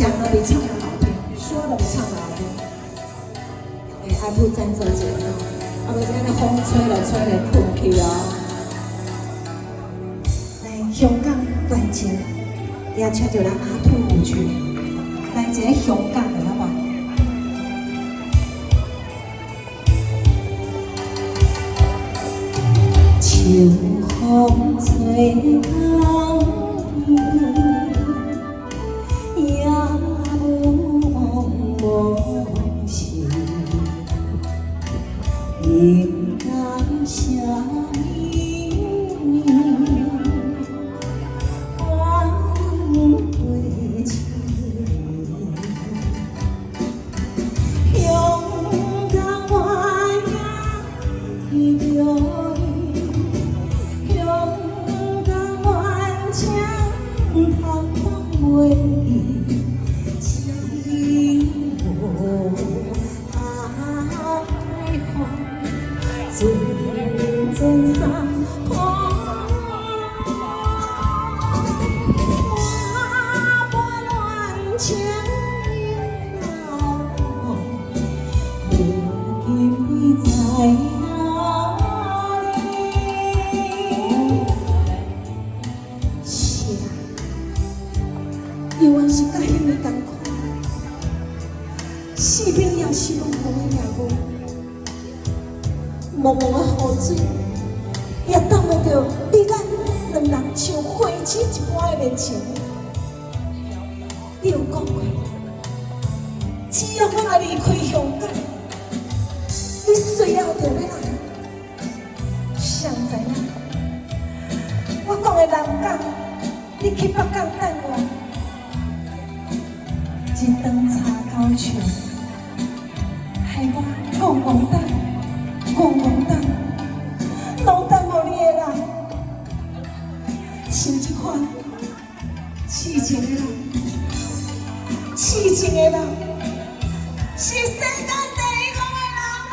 讲的比唱的好听，说的比唱的好听。爱不赞做节目，啊，不是安尼风吹了吹了困去啊。来香港关节，也请着咱阿土舞曲，来一个香港的好不好？秋风吹到也无梦醒，应当下你还归去。香港我也着。窗窗为寂寞爱河，阵阵山河。花瓣乱情老，如今在哪里？永远是甲迄个同款，四边也是拢无的命运，茫茫的雨水，也挡不着你咱两人像花痴一般的恋情。你有讲过，只要我离开香港，你随后就要来。谁知影？我讲的南港，你去北港等我。一顿茶高墙，害我戆戆等，戆戆等，拢等无你的人。像这款痴情的人，痴情的人，是世间第一个的人啊！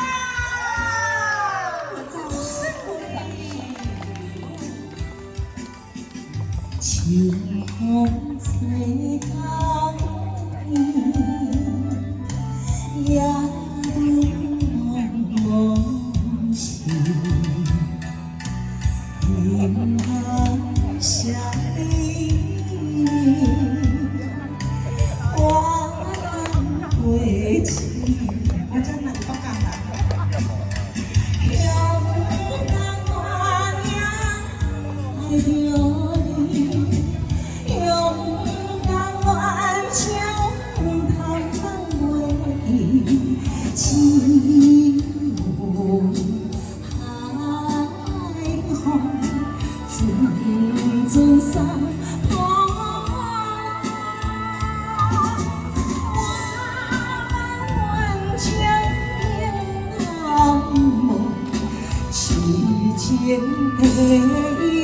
秋风吹到。也无梦醒，应当下你我归去。我真难不敢了。香港我也爱着你，香港我情。寂寞海河，阵阵山河。万千难梦，痴情的。